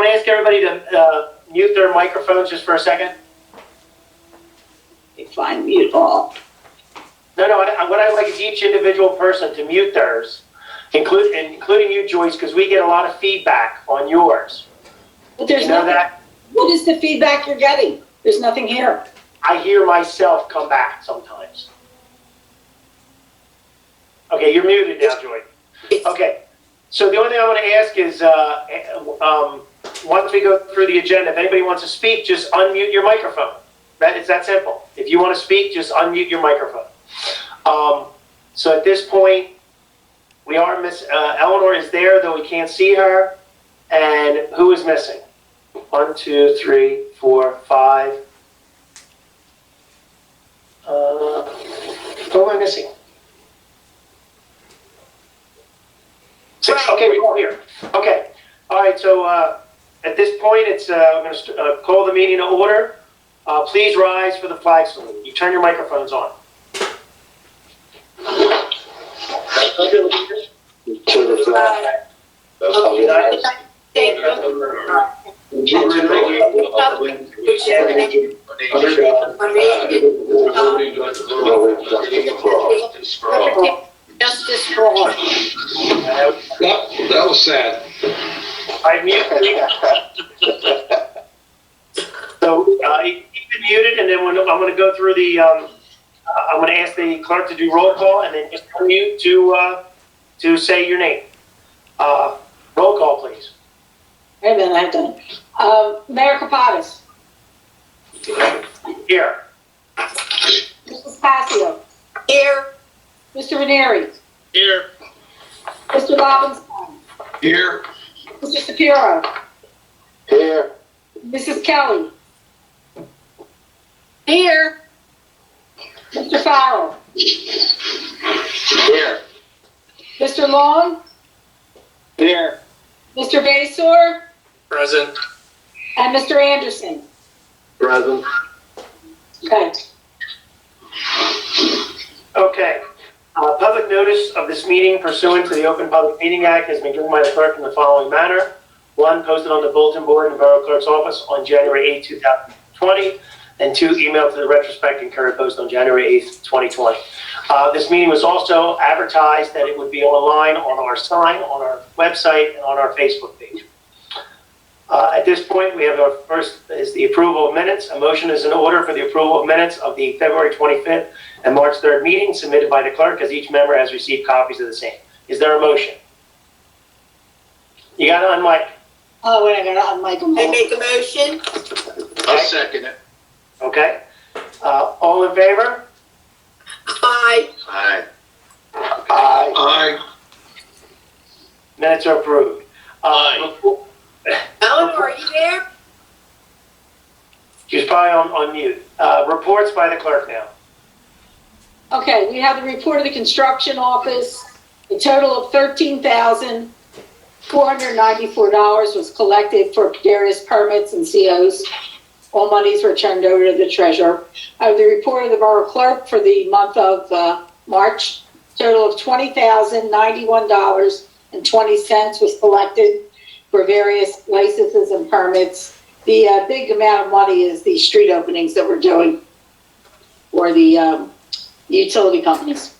to ask everybody to mute their microphones just for a second. Fine, mute all. No, what I like is each individual person to mute theirs, including you, Joyce, because we get a lot of feedback on yours. But there's you know nothing. that? What is the feedback you're getting? There's nothing here. I hear myself come back sometimes. Okay, you're muted now, Joy. Okay, so the only thing I want to ask is, once we go through the agenda, if anybody wants to speak, just unmute your microphone. It's that simple. If you want to speak, just unmute your microphone. So at this point, we are Eleanor is there, though we can't see her. And who is missing? 1, 2, 3, 4, 5. Who am I missing? 6. Okay, we're all here. Okay. All right. So at this point, it's I'm going to call the meeting to order. Please rise for the flag salute. You turn your microphones on. To the flag of the United States of America, and to the republic which stands under God, Justice for all. That was sad. I muted. So keep it muted, and then I'm going to go through the. I'm going to ask the clerk to do roll call, and then just unmute to say your name. Roll call, please. Wait a minute, I've done it. Mayor Kapadas. Here. Mrs. Passio. Here. Mr. Ranieri. Here. Mr. Lobenstein. Here. Mr. Shapiro. Here. Mrs. Kelly. Here. Mr. Farrell. Here. Mr. Long. Here. Mr. Basor. Present. And Mr. Anderson. Present. Okay. Okay. Public notice of this meeting pursuant to the Open Public Meeting Act has been given by the clerk in the following manner. 1, posted on the bulletin board in the Borough Clerk's office on January 8, 2020. And 2, emailed to the retrospect and current post on January 8th, 2020. This meeting was also advertised that it would be online on our sign, on our website, and on our Facebook page. At this point, we have our first is the approval of minutes. A motion is in order for the approval of minutes of the February 25th and March 3rd meeting submitted by the clerk, as each member has received copies of the same. Is there a motion? You got it on mic. Oh, wait, I got it on Michael. I make a motion. I'll second it. Okay. All in favor? Aye. Aye. Aye. Aye. Minutes are approved. Aye. Eleanor, are you there? She's probably on mute. Reports by the clerk now. Okay, we have the report of the construction office. A total of $13,494 was collected for various permits and COs. All monies were turned over to the treasurer. I have the report of the borough clerk for the month of March. Total of $20,091.20 was collected for various licenses and permits. The big amount of money is the street openings that we're doing for the utility companies.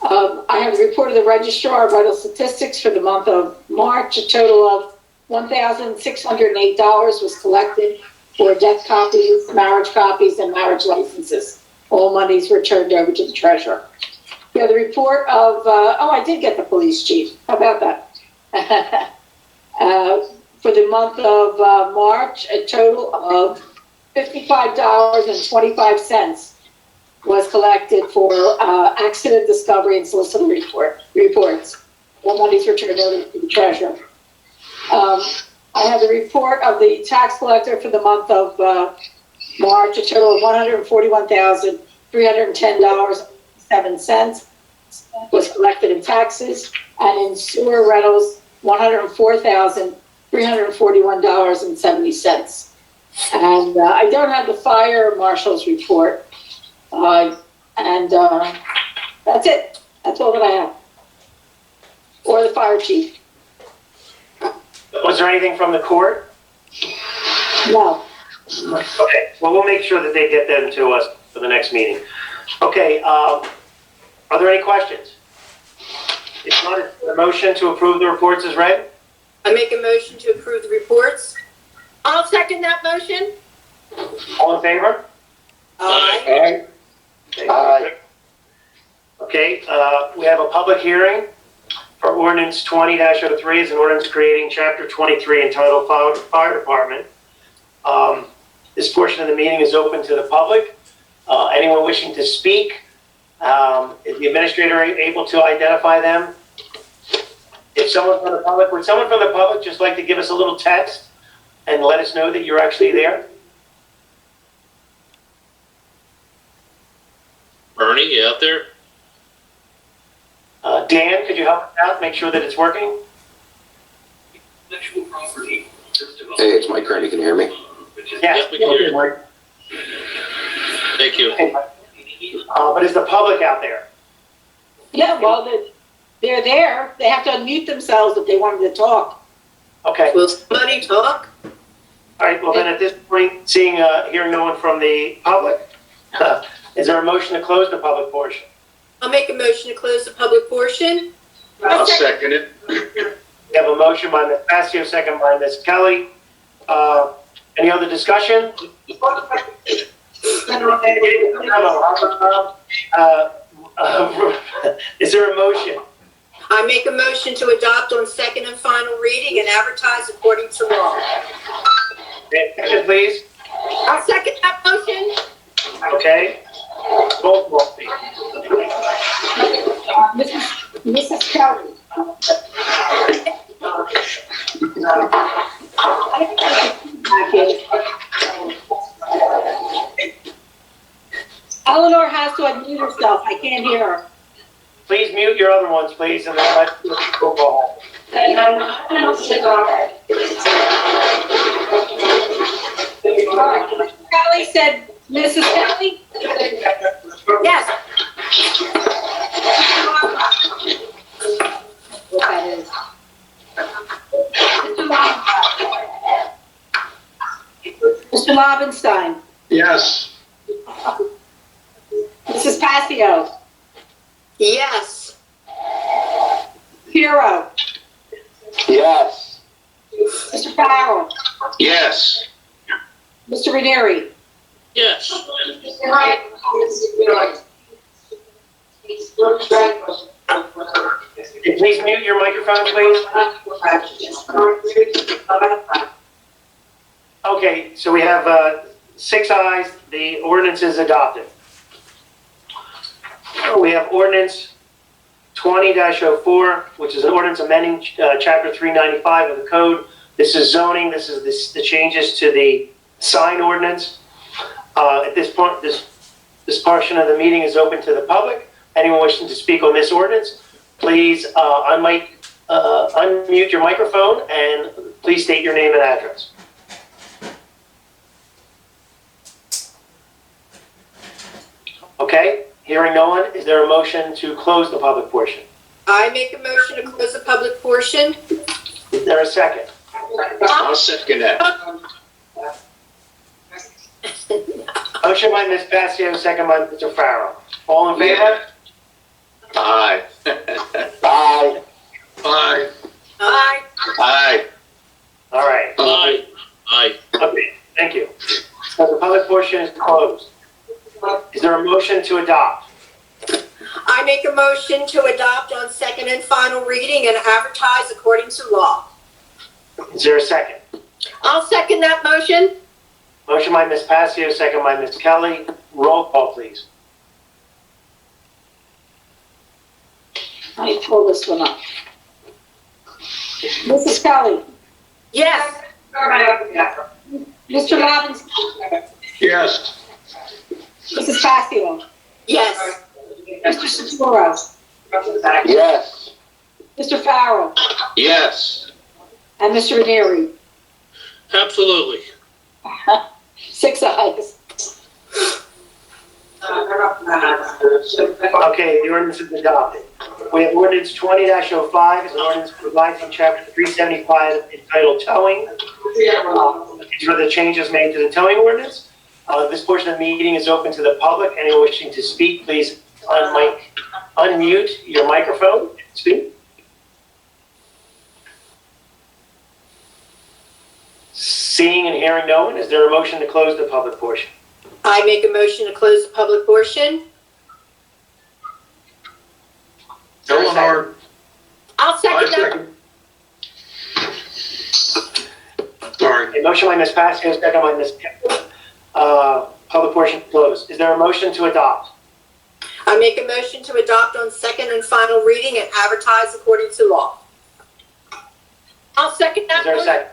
I have the report of the registrar of vital statistics for the month of March. A total of $1,608 was collected for death copies, marriage copies, and marriage licenses. All monies were turned over to the treasurer. We have the report of, I did get the police chief. How about that? For the month of March, a total of $55.25 was collected for accident discovery and solicitor reports. All monies were turned over to the treasurer. I have the report of the tax collector for the month of March, a total of $141,310.07 was collected in taxes, and in sewer rentals, $104,341.70. And I don't have the fire marshal's report, and that's it. That's all that I have. Or the fire chief. Was there anything from the court? No. Okay, well, we'll make sure that they get them to us for the next meeting. Okay, are there any questions? If not, is there a motion to approve the reports is read? I make a motion to approve the reports. I'll second that motion. All in favor? Aye. Aye. Okay, we have a public hearing for ordinance 20-03, is an ordinance creating chapter 23 entitled Fire Department. This portion of the meeting is open to the public. Anyone wishing to speak, is the administrator able to identify them? If someone from the public, would someone from the public just like to give us a little text and let us know that you're actually there? Bernie, you out there? Dan, could you help us out, make sure that it's working? Hey, it's Mike Kearney. Can you hear me? Yes. Yep, we can hear you. Thank you. But is the public out there? Yeah, well, they're there. They have to unmute themselves if they wanted to talk. Okay. Will somebody talk? All right, well then at this point, hearing no one from the public, is there a motion to close the public portion? I'll make a motion to close the public portion. I'll second it. We have a motion by Ms. Passio, second by Ms. Kelly. Any other discussion? Is there a motion? I make a motion to adopt on second and final reading and advertise according to law. Second, please. I'll second that motion. Okay. Roll call, please. Mrs. Kelly. Eleanor has to unmute herself. I can't hear her. Please mute your other ones, please, and then let's go call. Kelly said, Mrs. Kelly? Yes. What that is. Mr. Lobenstein. Yes. Mrs. Passio. Yes. Hero. Yes. Mr. Farrell. Yes. Mr. Ranieri. Yes. Please mute your microphone, please. Okay, so we have 6 ayes. The ordinance is adopted. We have ordinance 20-04, which is an ordinance amending chapter 395 of the code. This is zoning. This is the changes to the sign ordinance. At this point, this portion of the meeting is open to the public. Anyone wishing to speak on this ordinance, please unmute your microphone and please state your name and address. Okay, hearing no one, is there a motion to close the public portion? I make a motion to close the public portion. Is there a second? I'll second that. Motion by Ms. Passio, second by Mr. Farrell. All in favor? Aye. Aye. Aye. Aye. Aye. All right. Aye. Aye. Okay, thank you. So the public portion is closed. Is there a motion to adopt? I make a motion to adopt on second and final reading and advertise according to law. Is there a second? I'll second that motion. Motion by Ms. Passio, second by Ms. Kelly. Roll call, please. Let me pull this one up. Mrs. Kelly. Yes. Mr. Lobenstein. Yes. Mrs. Passio. Yes. Mr. Saturo. Yes. Mr. Farrell. Yes. And Mr. Ranieri. Absolutely. 6 ayes. Okay, the ordinance is adopted. We have ordinance 20-05, is an ordinance providing chapter 375 entitled towing. These are the changes made to the towing ordinance. This portion of the meeting is open to the public. Anyone wishing to speak, please unmute your microphone. Speak. Seeing and hearing no one, is there a motion to close the public portion? I make a motion to close the public portion. Is there a second? I'll second that. Sorry. A motion by Ms. Pasco, second by Ms. Kemp. Public portion closed. Is there a motion to adopt? I make a motion to adopt on second and final reading and advertise according to law. I'll second that. Is there a second?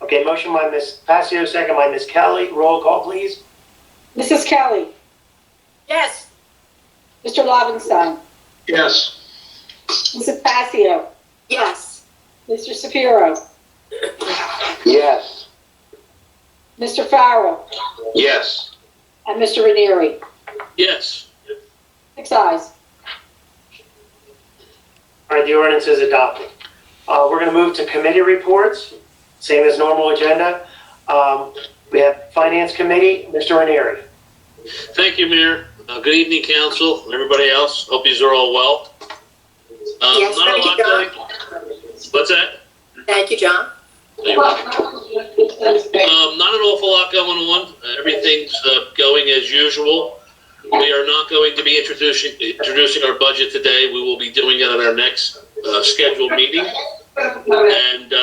Okay, motion by Ms. Pasco, second by Ms. Kelly. Roll call, please. Mrs. Kelly, Yes. Mr. Lobenstein, Yes. Mrs. Pasio, Yes. Mr. Shapiro, Yes. Mr. Farrell, Yes. and Mr. Ranieri. Yes. 6 ayes. All right, the ordinance is adopted. We're going to move to committee reports, same as normal agenda. We have Finance Committee, Mr. Ranieri. Thank you, Mayor. Good evening, council, and everybody else. Hope you are all well. Yes, Not a thank you, lot John. going. What's that? Thank you, John. Not an awful lot going on. Everything's going as usual. We are not going to be introducing our budget today. We will be doing it at our next scheduled meeting. And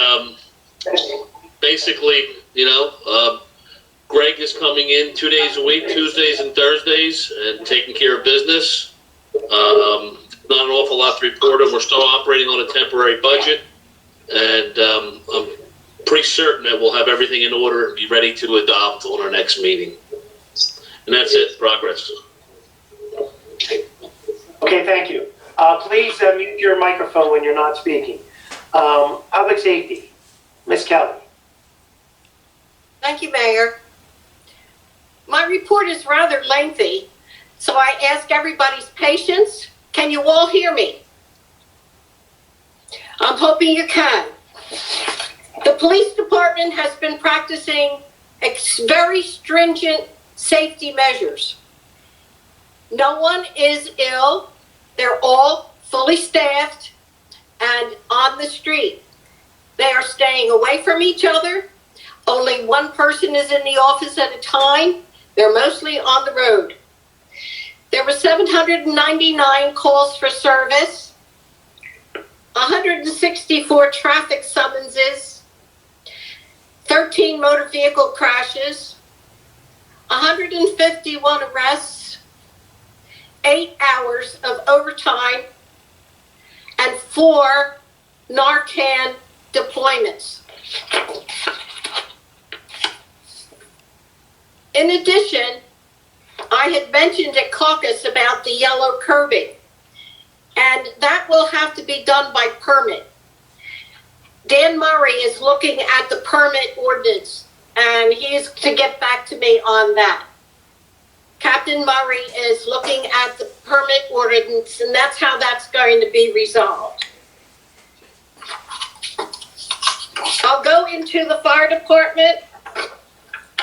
basically, Greg is coming in 2 days a week, Tuesdays and Thursdays, and taking care of business. Not an awful lot to report on. We're still operating on a temporary budget, and I'm pretty certain that we'll have everything in order and be ready to adopt on our next meeting. And that's it. Progress. Okay, thank you. Please mute your microphone when you're not speaking. Public Safety, Ms. Kelly. Thank you, Mayor. My report is rather lengthy, so I ask everybody's patience. Can you all hear me? I'm hoping you can. The police department has been practicing very stringent safety measures. No one is ill. They're all fully staffed and on the street. They are staying away from each other. Only one person is in the office at a time. They're mostly on the road. There were 799 calls for service, 164 traffic summonses, 13 motor vehicle crashes, 151 arrests, 8 hours of overtime, and 4 Narcan deployments. In addition, I had mentioned at caucus about the yellow curbing, and that will have to be done by permit. Dan Murray is looking at the permit ordinance, and he is to get back to me on that. Captain Murray is looking at the permit ordinance, and that's how that's going to be resolved. I'll go into the fire department,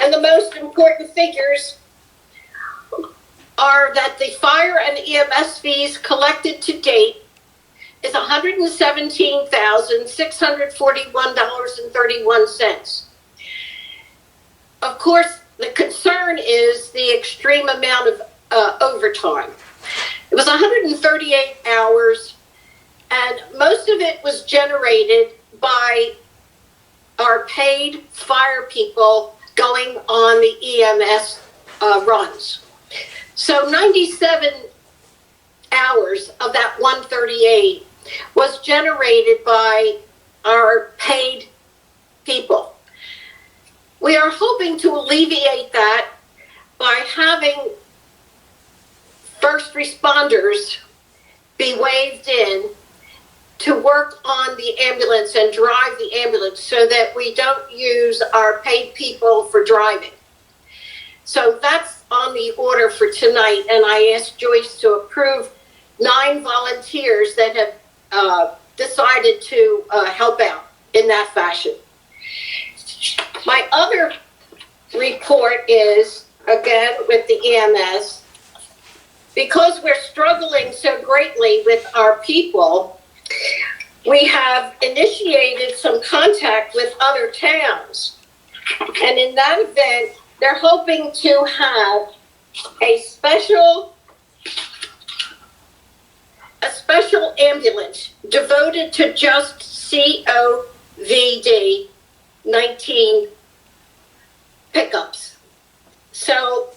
and the most important figures are that the fire and EMS fees collected to date is $117,641.31. Of course, the concern is the extreme amount of overtime. It was 138 hours, and most of it was generated by our paid fire people going on the EMS runs. So 97 hours of that 138 was generated by our paid people. We are hoping to alleviate that by having first responders be waived in to work on the ambulance and drive the ambulance so that we don't use our paid people for driving. So that's on the order for tonight, and I asked Joyce to approve 9 volunteers that have decided to help out in that fashion. My other report is, again, with the EMS, because we're struggling so greatly with our people, we have initiated some contact with other towns. And in that event, they're hoping to have a special ambulance devoted to just COVID-19 pickups. So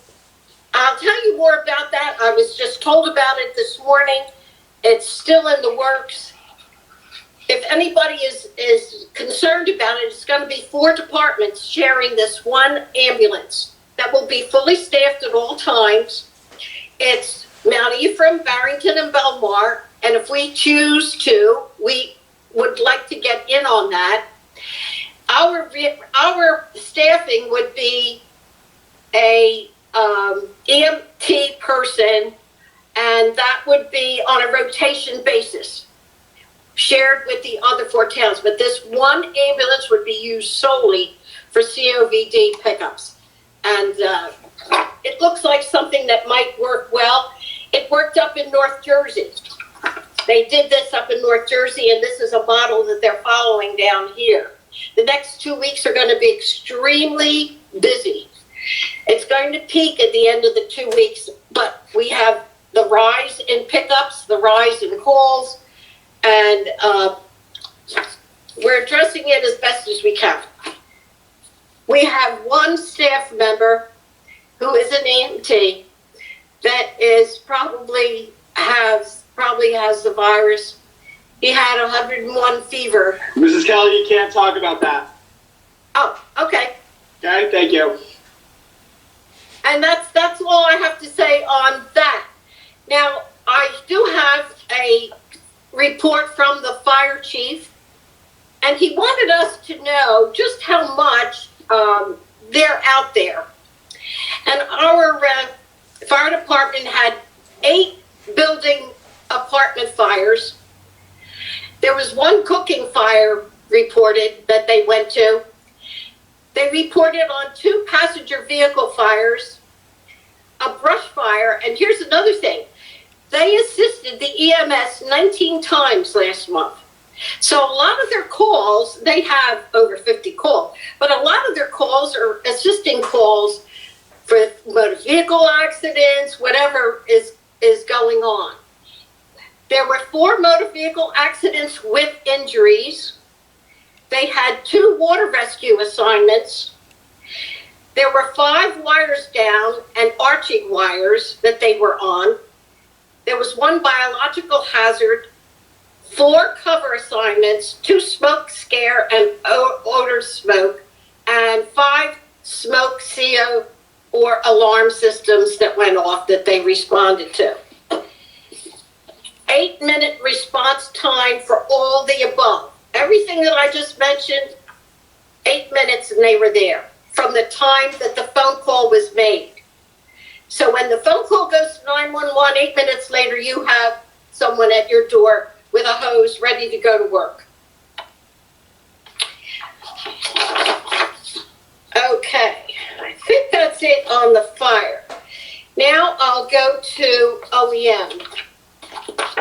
I'll tell you more about that. I was just told about it this morning. It's still in the works. If anybody is concerned about it, it's going to be 4 departments sharing this one ambulance that will be fully staffed at all times. It's Mount Ephraim, Barrington, and Belmar. And if we choose to, we would like to get in on that. Our staffing would be a EMT person, and that would be on a rotation basis, shared with the other 4 towns. But this one ambulance would be used solely for COVID pickups. And it looks like something that might work well. It worked up in North Jersey. They did this up in North Jersey, and this is a model that they're following down here. The next 2 weeks are going to be extremely busy. It's going to peak at the end of the 2 weeks, but we have the rise in pickups, the rise in calls, and we're addressing it as best as we can. We have one staff member who is an EMT that is probably has the virus. He had 101 fever. Mrs. Kelly, you can't talk about that. Oh, okay. Okay, thank you. And that's all I have to say on that. Now, I do have a report from the fire chief, and he wanted us to know just how much they're out there. And our fire department had 8 building apartment fires. There was 1 cooking fire reported that they went to. They reported on 2 passenger vehicle fires, a brush fire, and here's another thing. They assisted the EMS 19 times last month. So a lot of their calls, they have over 50 calls, but a lot of their calls are assisting calls for motor vehicle accidents, whatever is going on. There were 4 motor vehicle accidents with injuries. They had 2 water rescue assignments. There were 5 wires down and arching wires that they were on. There was 1 biological hazard, 4 cover assignments, 2 smoke scare and odor smoke, and 5 smoke CO or alarm systems that went off that they responded to. 8-minute response time for all the above. Everything that I just mentioned, 8 minutes and they were there from the time that the phone call was made. So when the phone call goes to 911, 8 minutes later, you have someone at your door with a hose ready to go to work. Okay, I think that's it on the fire. Now I'll go to OEM.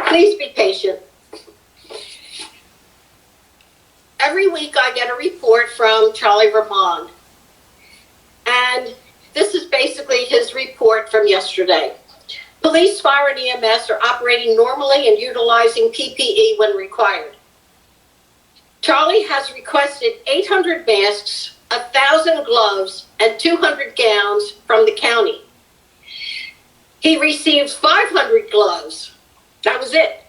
Please be patient. Every week I get a report from Charlie Ramon. And this is basically his report from yesterday. Police, fire, and EMS are operating normally and utilizing PPE when required. Charlie has requested 800 masks, 1,000 gloves, and 200 gowns from the county. He received 500 gloves. That was it.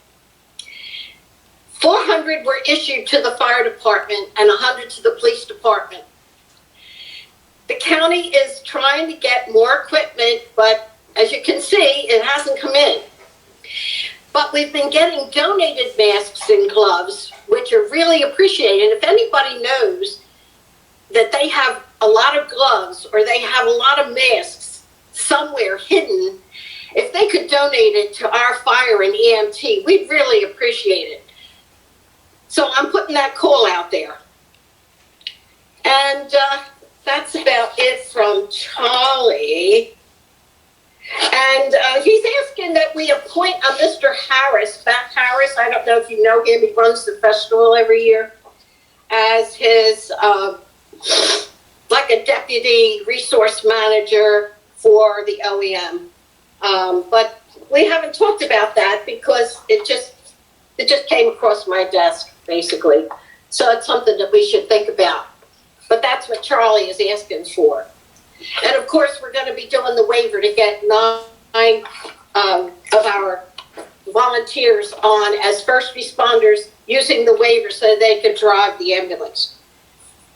400 were issued to the fire department and 100 to the police department. The county is trying to get more equipment, but as you can see, it hasn't come in. But we've been getting donated masks and gloves, which are really appreciated. If anybody knows that they have a lot of gloves or they have a lot of masks somewhere hidden, if they could donate it to our fire and EMT, we'd really appreciate it. So I'm putting that call out there. And that's about it from Charlie. And he's asking that we appoint a Mr. Harris, Matt Harris. I don't know if you know him. He runs the festival every year as his, like a deputy resource manager for the OEM. But we haven't talked about that because it just came across my desk, basically. So it's something that we should think about. But that's what Charlie is asking for. And of course, we're going to be doing the waiver to get 9 of our volunteers on as first responders using the waiver so they could drive the ambulance.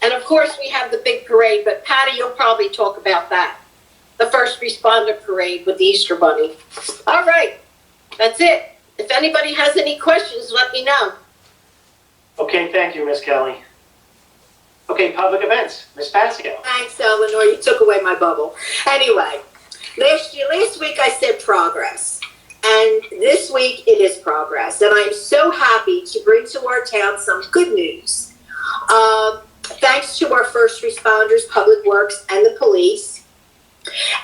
And of course, we have the big parade, but Patty, you'll probably talk about that. The first responder parade with the Easter Bunny. All right, that's it. If anybody has any questions, let me know. Okay, thank you, Ms. Kelly. Okay, public events, Ms. Pascal. Thanks, Eleanor. You took away my bubble. Anyway, last week I said progress, and this week it is progress, and I'm so happy to bring to our town some good news. Thanks to our first responders, Public Works, and the police,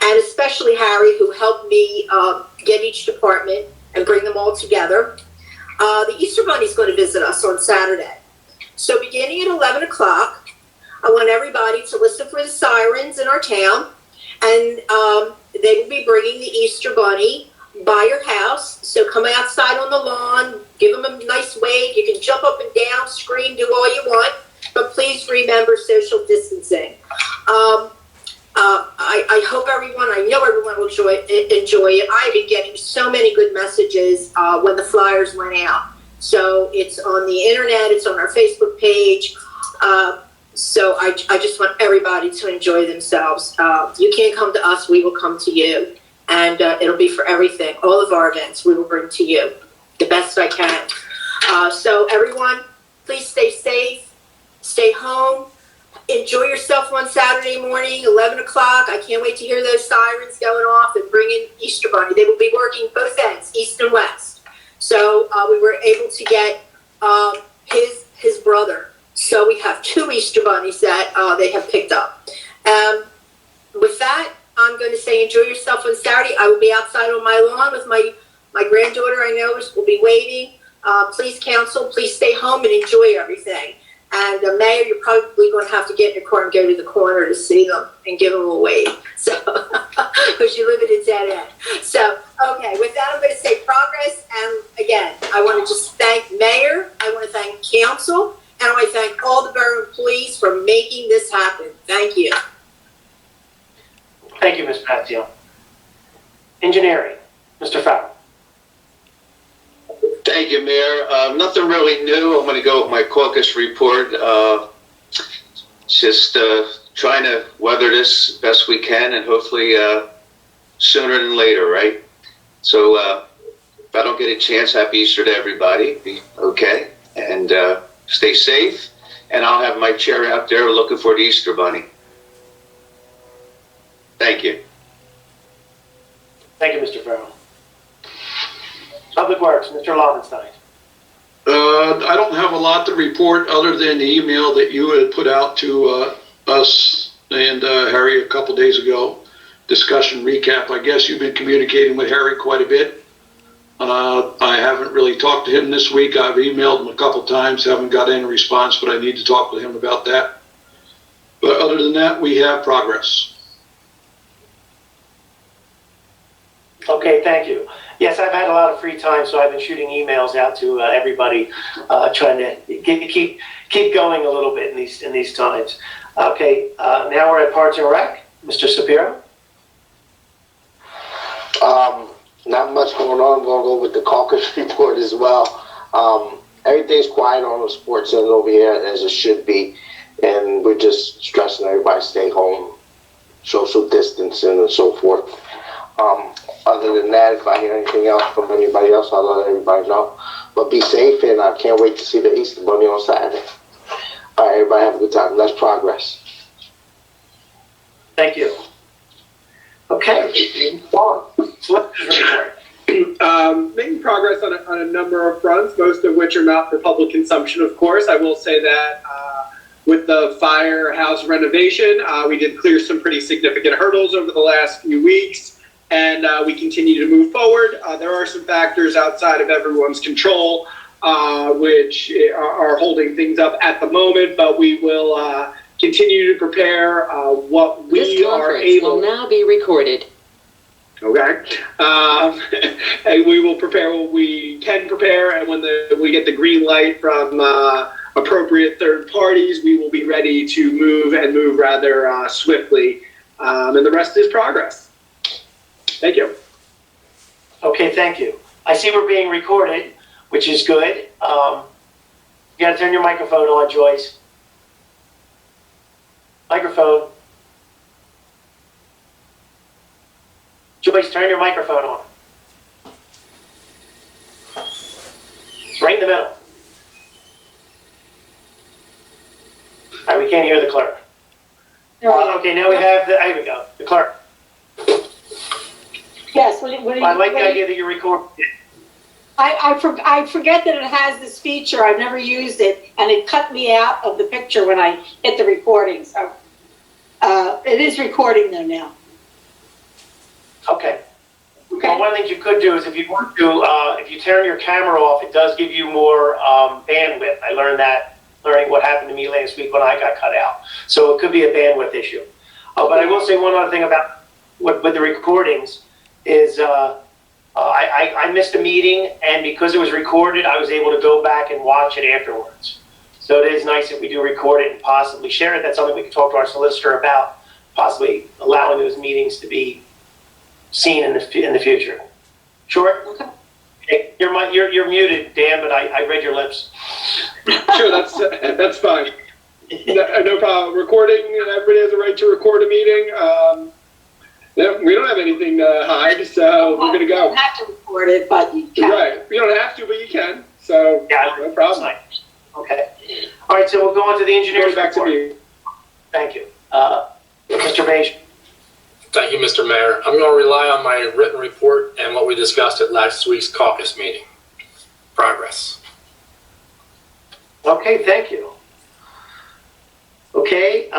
and especially Harry, who helped me get each department and bring them all together. The Easter Bunny is going to visit us on Saturday. So beginning at 11 o'clock, I want everybody to listen for the sirens in our town, and they will be bringing the Easter Bunny by your house. So come outside on the lawn, give them a nice wave. You can jump up and down, scream, do all you want, but please remember social distancing. I hope everyone, I know everyone will enjoy it. I've been getting so many good messages when the flyers went out. So it's on the internet, it's on our Facebook page. So I just want everybody to enjoy themselves. You can't come to us, we will come to you. And it'll be for everything. All of our events we will bring to you the best I can. So everyone, please stay safe, stay home. Enjoy yourself on Saturday morning, 11 o'clock. I can't wait to hear those sirens going off and bring in Easter Bunny. They will be working both ends, east and west. So we were able to get his brother. So we have 2 Easter Bunnies that they have picked up. With that, I'm going to say enjoy yourself on Saturday. I will be outside on my lawn with my granddaughter, I know, will be waiting. Please, counsel, please stay home and enjoy everything. And Mayor, you're probably going to have to get in your car and go to the corner to see them and give them a wave. So, because you live at a dead end. So, okay, with that, I'm going to say progress. And again, I want to just thank Mayor. I want to thank council. And I want to thank all the borough employees for making this happen. Thank you. Thank you, Ms. Pascal. Engineering, Mr. Farrell. Thank you, Mayor. Nothing really new. I'm going to go with my caucus report. Just trying to weather this best we can, and hopefully sooner than later, right? So if I don't get a chance, happy Easter to everybody. Be okay, and stay safe. And I'll have my chair out there looking for the Easter Bunny. Thank you. Thank you, Mr. Farrell. Public Works, Mr. Lovenstein. I don't have a lot to report other than the email that you had put out to us and Harry a couple days ago. Discussion recap. I guess you've been communicating with Harry quite a bit. I haven't really talked to him this week. I've emailed him a couple times, haven't got any response, but I need to talk with him about that. But other than that, we have progress. Okay, thank you. Yes, I've had a lot of free time, so I've been shooting emails out to everybody, trying to keep going a little bit in these times. Okay, now we're at Parks and Rec. Mr. Shapiro. Not much going on. I'm going to go with the caucus report as well. Everything's quiet on the sports center over here, as it should be, and we're just stressing everybody to stay home, social distancing, and so forth. Other than that, if I hear anything else from anybody else, I'll let everybody know. But be safe, and I can't wait to see the Easter Bunny on Saturday. All right, everybody have a good time. Let's progress. Thank you. Okay, Solicitor's report. Making progress on a number of fronts, most of which are not for public consumption, of course. I will say that with the firehouse renovation. We did clear some pretty significant hurdles over the last few weeks, and we continue to move forward. There are some factors outside of everyone's control, which are holding things up at the moment, but we will continue to prepare what we This are conference able. will now be recorded. Okay. And we will prepare what we can prepare, and when we get the green light from appropriate third parties, we will be ready to move rather swiftly. And the rest is progress. Thank you. Okay, thank you. I see we're being recorded, which is good. You gotta turn your microphone on, Joyce. Microphone. Joyce, turn your microphone on. It's right in the middle. All right, we can't hear the clerk. Okay, now we have there we go, the clerk. Yes, what do you? I like the idea that you record. I forget that it has this feature. I've never used it, and it cut me out of the picture when I hit the recording. So it is recording though now. Okay. Well, one of the things you could do is if you want to, if you turn your camera off, it does give you more bandwidth. I learned that learning what happened to me last week when I got cut out. So it could be a bandwidth issue. But I will say one other thing about with the recordings is I missed a meeting, and because it was recorded, I was able to go back and watch it afterwards. So it is nice if we do record it and possibly share it. That's something we can talk to our solicitor about, possibly allowing those meetings to be seen in the future. Sure? Okay. You're muted, Dan, but I read your lips. Sure, that's fine. No problem. Recording, and everybody has a right to record a meeting. Yeah, we don't have anything to hide, so we're gonna go. You don't have to record it, but you can. Right. You don't have to, but you can. So Yeah, no problem. Okay. All right, so we'll go on to the engineer's Going back to report. me. Thank you. Mr. Beige. Thank you, Mr. Mayor. I'm going to rely on my written report and what we discussed at last week's caucus meeting. Progress. Okay, thank you. Okay,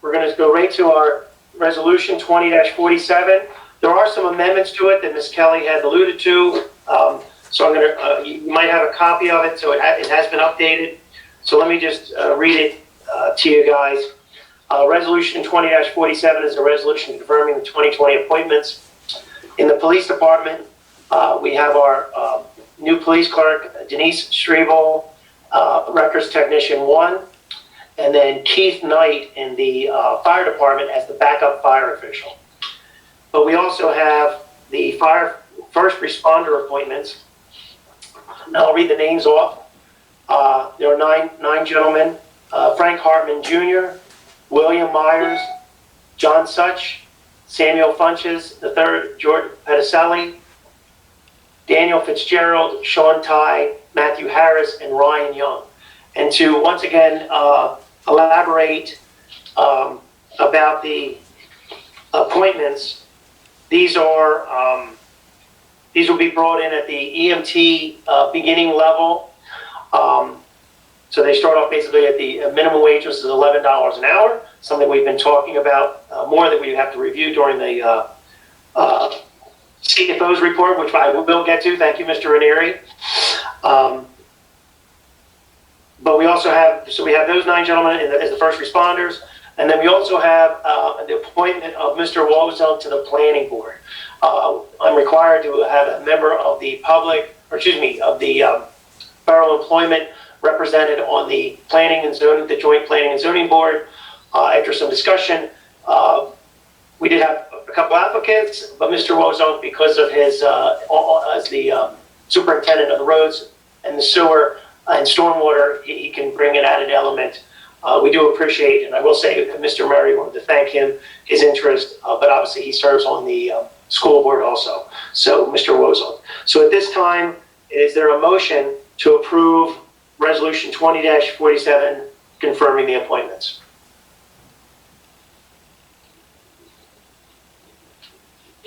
we're going to go right to our resolution 20-47. There are some amendments to it that Ms. Kelly had alluded to. So I'm going to, you might have a copy of it, so it has been updated. So let me just read it to you guys. Resolution 20-47 is a resolution confirming the 2020 appointments. In the police department, we have our new police clerk, Denise Strebel, records technician 1, and then Keith Knight in the fire department as the backup fire official. But we also have the first responder appointments. Now I'll read the names off. There are nine gentlemen: Frank Hartman Jr., William Myers, John Such, Samuel Funches III, George Pedicelli, Daniel Fitzgerald, Sean Ty, Matthew Harris, and Ryan Young. And to once again elaborate about the appointments, these will be brought in at the EMT beginning level. So they start off basically at the minimum wage, which is $11 an hour, something we've been talking about more that we have to review during the CFO's report, which I will get to. Thank you, Mr. Ranieri. But we also have, so we have those 9 gentlemen as the first responders, and then we also have the appointment of Mr. Wozone to the planning board. I'm required to have a member of the public, or excuse me, of the Borough Employment represented on the planning and zoning, the joint planning and zoning board. After some discussion, we did have a couple applicants, but Mr. Wozone, because of his as the superintendent of the roads and the sewer and stormwater, he can bring an added element. We do appreciate, and I will say that Mr. Murray wanted to thank him, his interest, but obviously he serves on the school board also. So Mr. Wozone. So at this time, is there a motion to approve Resolution 20-47 confirming the appointments?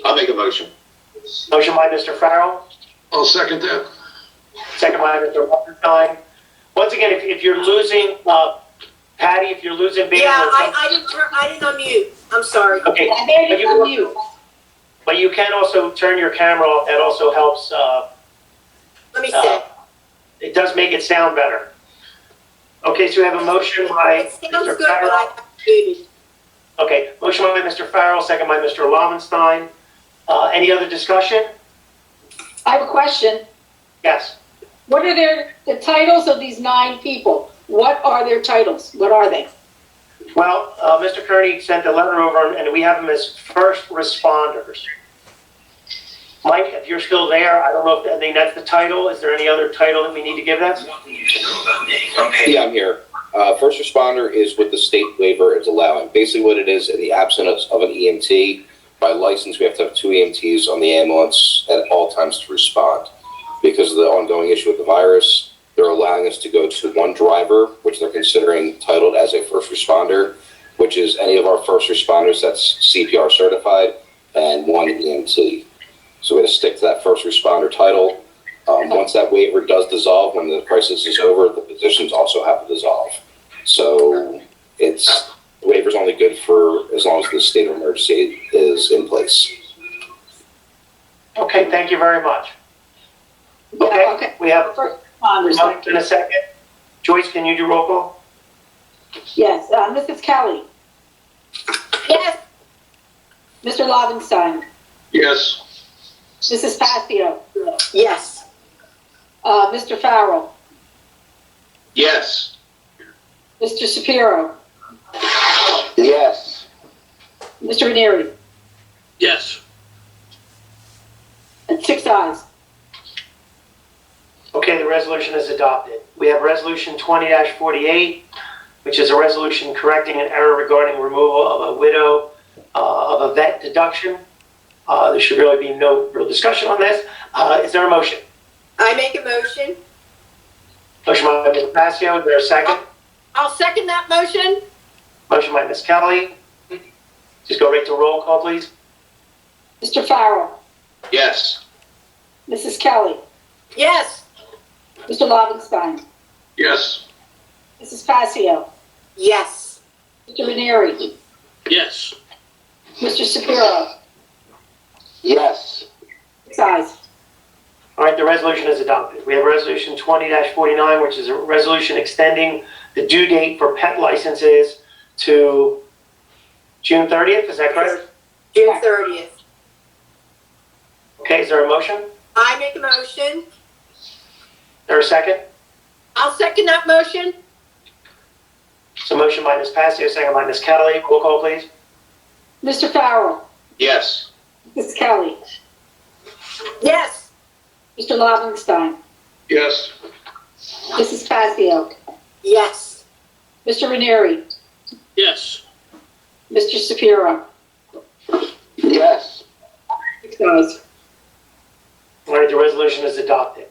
I'll make a motion. Motion by Mr. Farrell, I'll second that. second by Mr. Wallenstein. Once again, if you're losing Patty, if you're losing bandwidth. Yeah, I didn't unmute. I'm sorry. Okay, I made it unmute. but you can also turn your camera off. That also helps. Let me see. It does make it sound better. Okay, so we have a motion by It sounds Mr. good, but Farrell. I muted. Okay, motion by Mr. Farrell, second by Mr. Lovenstein. Any other discussion? I have a question. Yes. What are the titles of these 9 people? What are their titles? What are they? Well, Mr. Kearney sent a letter over, and we have them as first responders. Mike, if you're still there, I don't know if I think that's the title. Is there any other title that we need to give that? Yeah, I'm here. First responder is what the state waiver is allowing. Basically what it is, in the absence of an EMT, by license, we have to have 2 EMTs on the ambulance at all times to respond. Because of the ongoing issue with the virus, they're allowing us to go to 1 driver, which they're considering titled as a first responder, which is any of our first responders that's CPR certified, and 1 EMT. So we're going to stick to that first responder title. Once that waiver does dissolve, when the crisis is over, the positions also have to dissolve. So the waiver's only good for as long as the state of emergency is in place. Okay, thank you very much. Yeah, okay. We have First responders. Mike in a second. Joyce, can you do roll call? Yes, Mrs. Kelly, Yes. Mr. Lovenstein, Yes. Mrs. Passio, Yes. Mr. Farrell, Yes. Mr. Shapiro, Yes. Mr. Ranieri. Yes. And 6 ayes. Okay, the resolution is adopted. We have Resolution 20-48, which is a resolution correcting an error regarding removal of a widow of a vet deduction. There should really be no real discussion on this. Is there a motion? I make a motion. Motion by Ms. Passio, is there a second? I'll second that motion. Motion by Ms. Kelly. Just go right to roll call, please. Mr. Farrell, Yes. Mrs. Kelly, Yes. Mr. Lovenstein, Yes. Mrs. Passio, Yes. Mr. Ranieri, Yes. Mr. Shapiro. Yes. 6 ayes. All right, the resolution is adopted. We have Resolution 20-49, which is a resolution extending the due date for pet licenses to June 30th, is that correct? June 30th. Okay, is there a motion? I make a motion. Is there a second? I'll second that motion. So motion by Ms. Passio, second by Ms. Kelly. Roll call, please. Mr. Farrell, Yes. Mrs. Kelly, Yes. Mr. Lovenstein, Yes. Mrs. Passio, Yes. Mr. Ranieri, Yes. Mr. Shapiro. Yes. 6 ayes. All right, the resolution is adopted.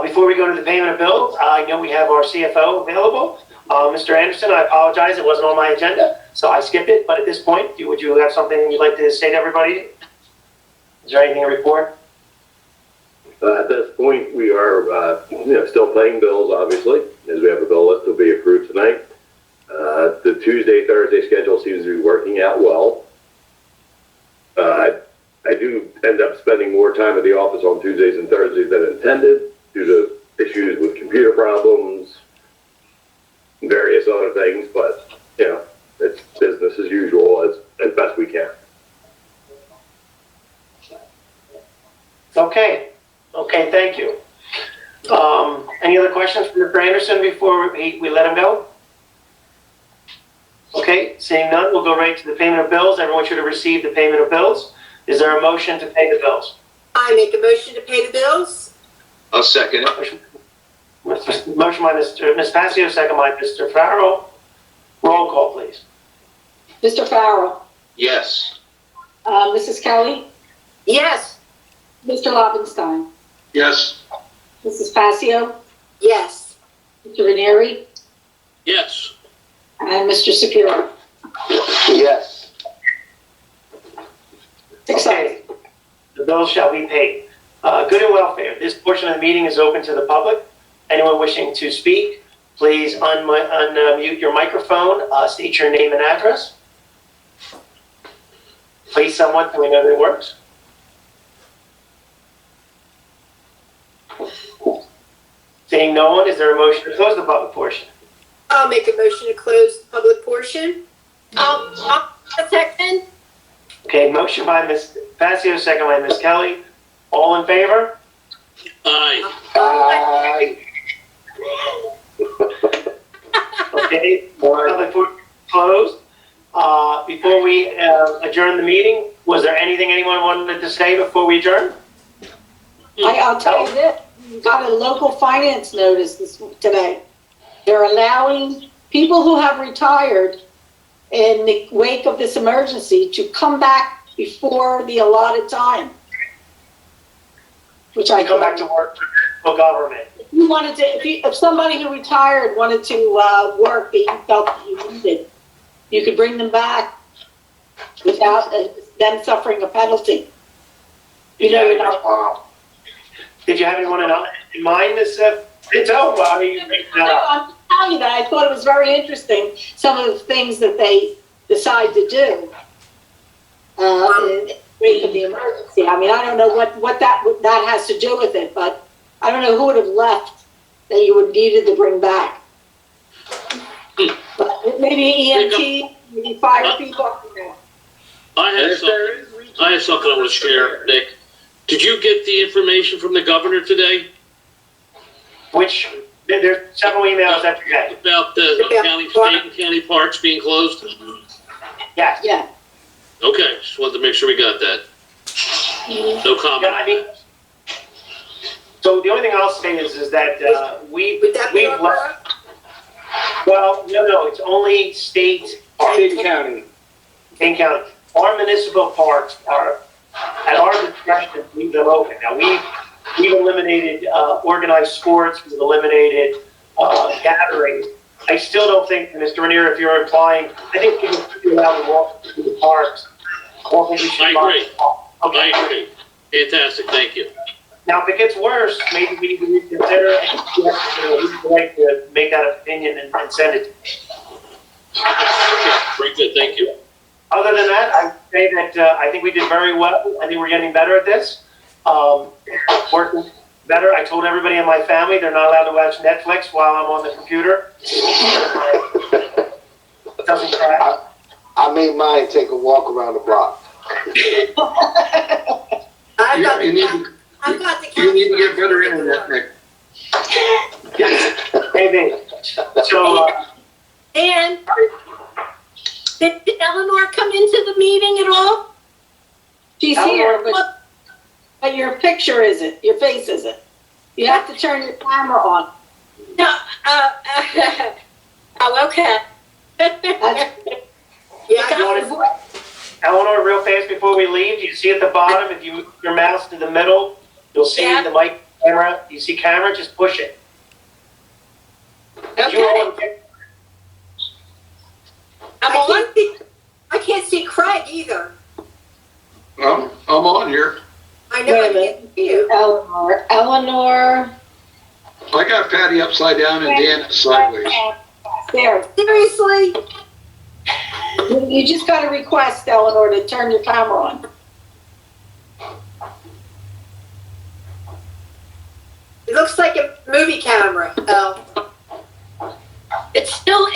Before we go to the payment of bills, I know we have our CFO available. Mr. Anderson, I apologize, it wasn't on my agenda, so I skipped it. But at this point, would you have something you'd like to say to everybody? Is there anything to report? At this point, we are, still paying bills, obviously, as we have a bill list to be approved tonight. The Tuesday, Thursday schedule seems to be working out well. I do end up spending more time at the office on Tuesdays and Thursdays than intended due to issues with computer problems, and various other things, but, it's business as usual as best we can. Okay, thank you. Any other questions from Mr. Anderson before we let him go? Okay, seeing none, we'll go right to the payment of bills. Everyone should have received the payment of bills. Is there a motion to pay the bills? I make a motion to pay the bills. I'll second it. Motion by Ms. Passio, second by Mr. Farrell. Roll call, please. Mr. Farrell, Yes. Mrs. Kelly, Yes. Mr. Lovenstein, Yes. Mrs. Passio, Yes. Mr. Ranieri, Yes. and Mr. Shapiro. Yes. 6 ayes. Okay, the bills shall be paid. Good and welfare. This portion of the meeting is open to the public. Anyone wishing to speak please unmute your microphone, state your name and address. Please, someone, so we know that it works. Seeing no one, is there a motion to close the public portion? I'll make a motion to close the public portion. I'll second. Okay, motion by Ms. Fazio, second by Ms. Kelly. All in favor? Aye. Aye. Okay, public portion closed. Before we adjourn the meeting, was there anything anyone wanted to say before we adjourn? I'll tell you this, we got a local finance notice today. They're allowing people who have retired in the wake of this emergency to come back before the allotted time. Which I Come back to work for government. If you wanted to, if somebody who retired wanted to work that you felt that you needed, you could bring them back without them suffering a penalty. You know, you're not. Wow. Did you have anyone in mind, Ms. Pinto? Why are you making that up? I'm just telling you that I thought it was very interesting, some of the things that they decide to do in the wake of the emergency. I mean, I don't know what that has to do with it, but I don't know who would have left that you would needed to bring back. But maybe EMT, maybe fire people. I have something I want to share, Nick. Did you get the information from the governor today? Which, there's several emails every day. About the county, state and county parks being closed? Yes. Yeah. Okay, just wanted to make sure we got that. No Yeah, comment. I mean, so the only thing I'll say is that we've our left. Well, no, it's only state parks. King County. King County. Our municipal parks are at our discretion to leave them open. Now we've eliminated organized sports. We've eliminated gatherings. I still don't think, Mr. Ranier, if you're implying, I think people should be allowed to walk through the parks. I don't think we should. I agree. Okay. I agree. Fantastic, thank you. Now, if it gets worse, maybe we need to reconsider and we'd like to make that opinion and send it to me. Very good, thank you. Other than that, I say that I think we did very well. I think we're getting better at this. Working better. I told everybody in my family they're not allowed to watch Netflix while I'm on the computer. It doesn't crash. I made mine take a walk around the block. I've got You need to get better internet, Nick. Yes. Maybe. So, And did Eleanor come into the meeting at all? She's here, but your picture isn't, your face isn't. You have to turn your camera on. No, oh, okay. Eleanor, real fast before we leave, you see at the bottom, if you move your mouse to the middle, you'll see the mic camera. You see camera, just push it. Okay. I can't see Craig either. I'm on here. I know I can't see you. Eleanor. I got Patty upside down and Dan sideways. There. Seriously? You just got to request, Eleanor, to turn your camera on. It looks like a movie camera. Oh. It's still,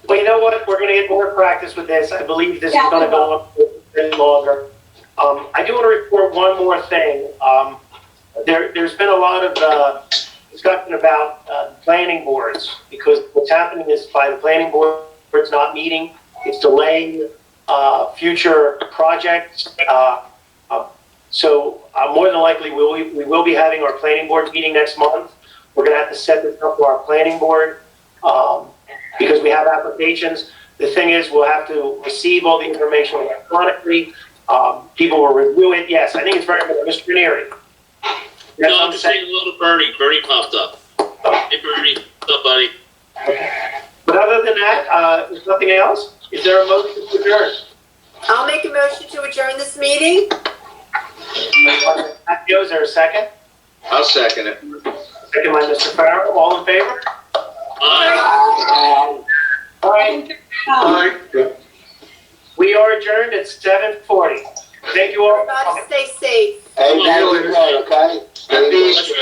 Well, you know what? We're going to get more practice with this. I believe this is going to go on a bit longer. I do want to report one more thing. There's been a lot of discussion about planning boards, because what's happening is by the planning board, it's not meeting, it's delaying future projects. So more than likely, we will be having our planning board meeting next month. We're going to have to set this up for our planning board because we have applications. The thing is, we'll have to receive all the information electronically. People will review it. Yes, I think it's very good. Mr. Ranieri. No, I'm just saying hello to Bernie. Bernie popped up. Hey, Bernie. What's up, buddy? Okay. But other than that, there's nothing else. Is there a motion to adjourn? I'll make a motion to adjourn this meeting. Is there a second? I'll second it. Second by Mr. Farrell. All in favor? Aye. Aye. Aye. We are adjourned at 7:40. Thank you all for Everybody coming. stay safe. Everybody, okay? Happy Easter.